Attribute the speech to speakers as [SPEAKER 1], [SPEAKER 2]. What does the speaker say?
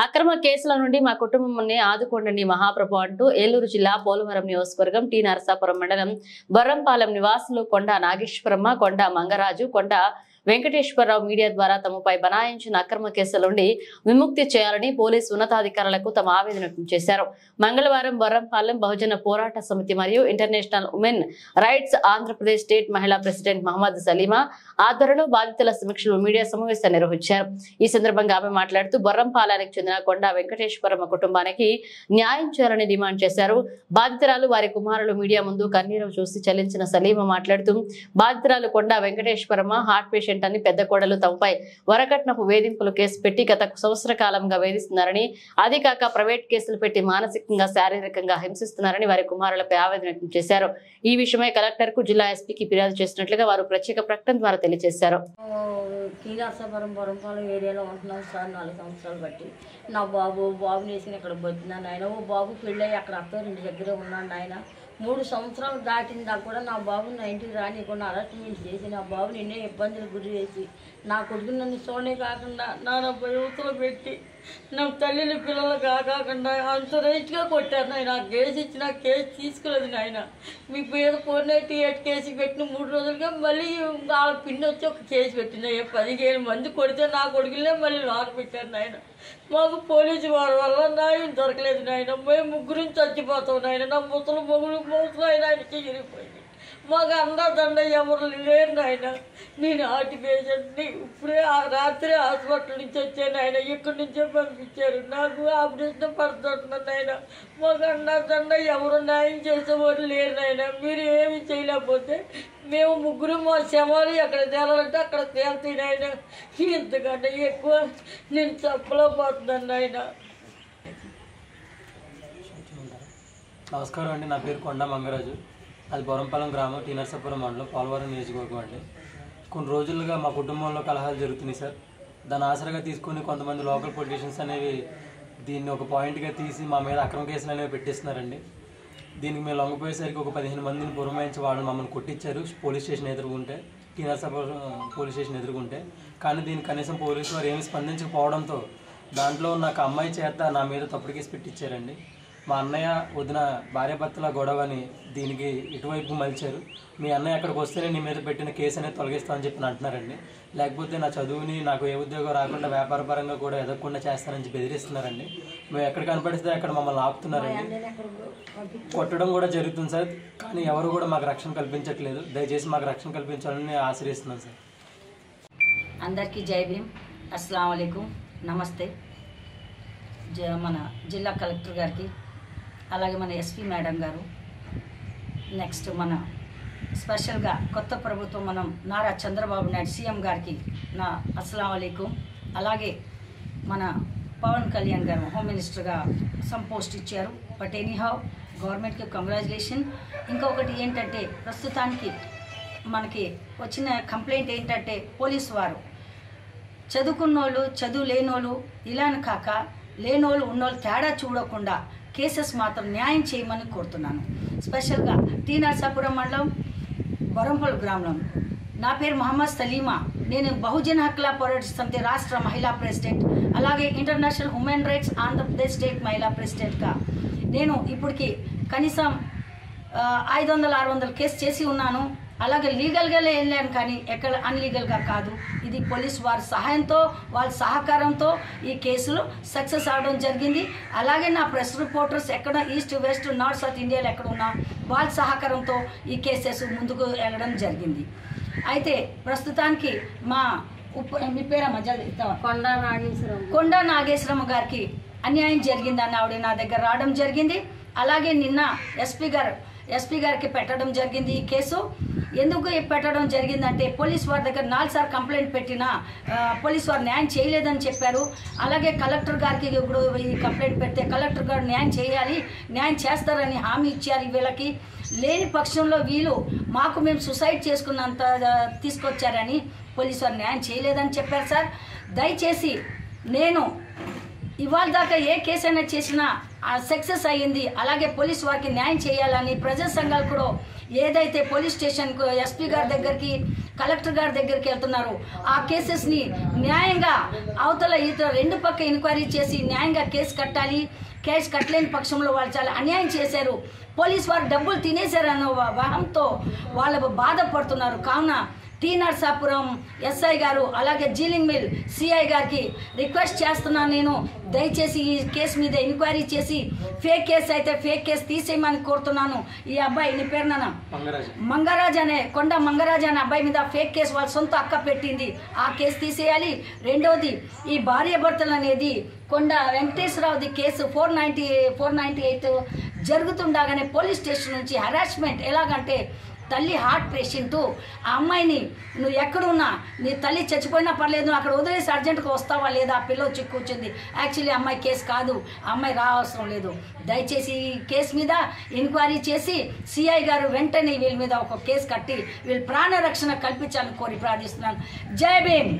[SPEAKER 1] అక్రమ కేసుల నుండి మా కుటుంబాన్ని ఆదుకోండి మహాప్రభు అంటూ ఏలూరు జిల్లా పోలవరం నియోజకవర్గం టి నరసాపురం మండలం బొర్రంపాలెం నివాసులు కొండ నాగేశ్వరమ్మ, కొండ మంగరాజు, కొండ వెంకటేశ్వరరావు మీడియా ద్వారా తమపై బనాయించిన అక్రమ కేసుల నుండి విముక్తి చేయాలని పోలీసు ఉన్నతాధికారులకు తమ ఆవేదన వ్యక్తం చేశారు. మంగళవారం బొర్రంపాలెం బహుజన పోరాట సమితి మరియు international women rights Andhra Pradesh state మహిళా ప్రెసిడెంట్ మహమ్మద్ సలీమా ఆధ్వర్యంలో బాధితుల సమీక్షలో మీడియా సమావేశం నిర్వహించారు. ఈ సందర్భంగా ఆమె మాట్లాడుతూ బొర్రంపాలెంకి చెందిన కొండ వెంకటేశ్వరమ్మ కుటుంబానికి న్యాయం చేయాలని డిమాండ్ చేశారు. బాధితురాలు వారి కుమారులు మీడియా ముందు కన్నీరు చూసి చలించిన సలీమా మాట్లాడుతూ బాధితురాలు కొండ వెంకటేశ్వరమ్మ హార్ట్ పేషెంట్ అని పెద్ద కోడలు తమపై వరకట్నపు వేధింపులు కేసు పెట్టి గత సంవత్సర కాలంగా వేధిస్తున్నారని, అది కాక ప్రైవేట్ కేసులు పెట్టి మానసికంగా శారీరకంగా హింసిస్తున్నారని వారి కుమారులపై ఆవేదన వ్యక్తం చేశారు. ఈ విషయమై కలెక్టర్ కు జిల్లా ఎస్పీకి ఫిర్యాదు చేసినట్లుగా వారు ప్రత్యేక ప్రకటన ద్వారా తెలియజేశారు.
[SPEAKER 2] బొరంపాలెం ఏరియాలో ఉంటున్నాం సార్ 4 సంవత్సరాలు బట్టి. నా బాబుని వేసుకుని ఇక్కడ బతున్నాను ఆయన. ఓ బాబు పెళ్ళి అక్కడ అత్తవారింటి దగ్గర ఉన్నాను ఆయన. 3 సంవత్సరాలు దాటిందా కూడా నా బాబుని నా ఇంటికి రానియకుండా అరెస్ట్మెంట్ చేసి నా బాబుని ఎన్నో ఇబ్బందులు గురి చేసి నా కొడుకు నన్ను సోనే కాకుండా నా యువతలో పెట్టి నా తల్లిని పిల్లలు కాకుండా అంత రైట్గా కొట్టారు నాయన. కేసు ఇచ్చిన కేసు తీసుకోలేదు నాయన. మీ పేరు 498 కేసు పెట్టిన 3 రోజులుగా మళ్ళీ వాళ్ళ పిన్ని వచ్చి ఒక కేసు పెట్టిన 15 మంది కొడితే నా కొడుకులే మళ్ళీ లోన పెట్టారు నాయన. మాకు పోలీసు వారి వల్ల న్యాయం దొరకలేదు నాయన. మేము ముగ్గురిని చచ్చిపోతాం నాయన. నా ముసలు ఆయన చిరిగిపోయింది. మాకు అండదండ ఎవరు లేరు నాయన. నేను హార్ట్ పేషెంట్ని. ఇప్పుడే రాత్రి హాస్పిటల్ నుంచి వచ్చాను ఆయన. ఇక్కడి నుంచే పంపించారు. నాకు ఆపరేషన్ పడుతున్నాను ఆయన. మాకు అండదండ ఎవరు న్యాయం చేసేవారు లేరు నాయన. మీరు ఏమి చేయలేకపోతే మేము ముగ్గురు మా శవాలు ఎక్కడ తేలాలంటే అక్కడ తేలుతాయి నాయన. ఇంతకంటే ఎక్కువ నేను చెప్పలేకపోతున్నాను నాయన.
[SPEAKER 3] నమస్కారం అండి. నా పేరు కొండ మంగరాజు. అది బొరంపాలెం గ్రామం, టి నరసాపురం మండలం, పోలవరం నియోజకవర్గం అండి. కొన్ని రోజులుగా మా కుటుంబంలో కలహాలు జరుగుతున్నాయి సార్. దాన్ని ఆసరాగా తీసుకుని కొంతమంది లోకల్ పొలిటీషియన్స్ అనేవి దీన్ని ఒక పాయింట్గా తీసి మా మీద అక్రమ కేసులు అనేవి పెట్టిస్తున్నారండి. దీనికి మేము లొంగపోయేసరికి ఒక 15 మందిని పురమాయించి వాళ్ళు మమ్మల్ని కొట్టించారు పోలీస్ స్టేషన్ ఎదురుగుంటే, టి నరసాపురం పోలీస్ స్టేషన్ ఎదురుగుంటే. కానీ దీనికి కనీసం పోలీసు వారు ఏమి స్పందించకపోవడంతో దాంట్లో నాకు అమ్మాయి చేత నా మీద తప్పుడు కేసు పెట్టించారండి. మా అన్నయ్య వదిన భార్యాభర్తల గొడవని దీనికి ఇటువైపు మలిచారు. మీ అన్నయ్య అక్కడికి వస్తేనే నీ మీద పెట్టిన కేసు అనేది తొలగిస్తామని చెప్పి అంటున్నారండి. లేకపోతే నా చదువుని నాకు ఏ ఉద్యోగం రాకుండా వ్యాపార పరంగా కూడా ఎదగకుండా చేస్తానని బెదిరిస్తున్నారండి. మేము ఎక్కడ కనపడిస్తే అక్కడ మమ్మల్ని ఆపుతున్నారండి. కొట్టడం కూడా జరుగుతుంది సార్. కానీ ఎవరు కూడా మాకు రక్షణ కల్పించట్లేదు. దయచేసి మాకు రక్షణ కల్పించాలని ఆశ్రయిస్తున్నాను సార్.
[SPEAKER 2] అందరికీ జై భీమ్, అస్సలాం వాలేకుం, నమస్తే. మన జిల్లా కలెక్టర్ గారికి, అలాగే మన ఎస్పీ మేడం గారు, నెక్స్ట్ మన స్పెషల్గా కొత్త ప్రభుత్వం మనం నారా చంద్రబాబు నాయుడు సీఎం గారికి నా అస్సలాం వాలేకుం. అలాగే మన పవన్ కళ్యాణ్ గారు హోమ్ మినిస్టర్గా సమ్ పోస్ట్ ఇచ్చారు. బట్ ఎనీహౌ గవర్నమెంట్కి కంగ్రాచులేషన్. ఇంకొకటి ఏంటంటే ప్రస్తుతానికి మనకి వచ్చిన కంప్లైంట్ ఏంటంటే పోలీసు వారు చదువుకున్నోళ్ళు చదువు లేనోళ్ళు ఇలాని కాక లేనోళ్ళు ఉన్నోళ్ళు తేడా చూడకుండా కేసెస్ మాత్రం న్యాయం చేయమని కోరుతున్నాను. స్పెషల్గా టి నరసాపురం మండలం బొరంపాలెం గ్రామంలో నా పేరు మహమ్మద్ సలీమా. నేను బహుజన హక్కుల పోరాట సమితి రాష్ట్ర మహిళా ప్రెసిడెంట్, అలాగే international women rights Andhra Pradesh state మహిళా ప్రెసిడెంట్గా నేను ఇప్పటికి కనీసం 500-600 కేసు చేసి ఉన్నాను. అలాగే లీగల్గా వెళ్ళాను, కానీ ఎక్కడ అన్లీగల్గా కాదు. ఇది పోలీసు వారి సహాయంతో వాళ్ళ సహకారంతో ఈ కేసులు సక్సెస్ అవడం జరిగింది. అలాగే నా ప్రెస్ రిపోర్టర్స్ ఎక్కడ ఈస్ట్ వెస్ట్ నార్త్ సౌత్ ఇండియాలో ఎక్కడ ఉన్నా వాళ్ళ సహకారంతో ఈ కేసెస్ ముందుకు వెళ్ళడం జరిగింది. అయితే ప్రస్తుతానికి మీ పేరమ్మ కొండ నాగేశ్వరమ్మ గారికి అన్యాయం జరిగిందని ఆవిడ నా దగ్గర రావడం జరిగింది. అలాగే నిన్న ఎస్పీ గారికి పెట్టడం జరిగింది ఈ కేసు. ఎందుకు పెట్టడం జరిగిందంటే పోలీస్ వారి దగ్గర 4 సార్లు కంప్లైంట్ పెట్టినా పోలీస్ వారు న్యాయం చేయలేదని చెప్పారు. అలాగే కలెక్టర్ గారికి ఇప్పుడు ఈ కంప్లైంట్ పెడితే కలెక్టర్ గారు న్యాయం చేయాలి, న్యాయం చేస్తారని హామీ ఇచ్చారు. వీళ్ళకి లేని పక్షంలో వీళ్ళు మేము సూసైడ్ చేసుకున్నంత తీసుకొచ్చారని పోలీసు వారు న్యాయం చేయలేదని చెప్పారు. సార్ దయచేసి నేను ఇవాళ దాకా ఏ కేసు అయినా చేసినా సక్సెస్ అయ్యింది. అలాగే పోలీస్ వారికి న్యాయం చేయాలని ప్రజా సంఘాలు కూడా ఏదైతే పోలీస్ స్టేషన్కు ఎస్పీ గారి దగ్గరికి కలెక్టర్ గారి దగ్గరికి వెళ్తున్నారు ఆ కేసెస్ని న్యాయంగా అవతల ఇతర రెండు పక్క ఎంక్వైరీ చేసి న్యాయంగా కేసు కట్టాలి. కేసు కట్టలేని పక్షంలో వాళ్ళు చాలా అన్యాయం చేశారు, పోలీస్ వారు డబ్బులు తినేశారన్న వాహంతో వాళ్ళు బాధపడుతున్నారు. కావున టీ నర్సాపురం ఎస్ఐ గారు అలాగే జీలింగ్ మిల్ సిఐ గారికి రిక్వెస్ట్ చేస్తున్నాను. నేను దయచేసి ఈ కేసు మీద ఎంక్వైరీ చేసి ఫేక్ కేసు అయితే ఫేక్ కేసు తీసేయమని కోరుతున్నాను. ఈ అబ్బాయి నీ పేరు నాన్న మంగరాజ్ అనే కొండ మంగరాజ్ అనే అబ్బాయి మీద ఫేక్ కేసు వాళ్ళ సొంత అక్క పెట్టింది, ఆ కేసు తీసేయాలి. రెండోది ఈ భార్యాభర్తలు అనేది కొండ వెంకటేశ్వరరావుది కేసు 498 జరుగుతుండగానే పోలీస్ స్టేషన్ నుంచి హరాస్మెంట్. ఎలాగంటే తల్లి హార్ట్ పేషెంట్, ఆ అమ్మాయిని నువ్వు ఎక్కడున్నా నీ తల్లి చచ్చిపోయినా పర్లేదు అక్కడ వదిలేసి అర్జెంటుగా వస్తావా లేదా, ఆ పిల్ల వచ్చి కూర్చుంది. యాక్చువల్లీ అమ్మాయి కేసు కాదు, ఆ అమ్మాయి రావసరం లేదు. దయచేసి ఈ కేసు మీద ఎంక్వైరీ చేసి సిఐ గారు వెంటనే వీళ్ళ మీద ఒక కేసు కట్టి వీళ్ళు ప్రాణ రక్షణ కల్పించాలని కోరి ప్రార్థిస్తున్నాను. జై భీమ్.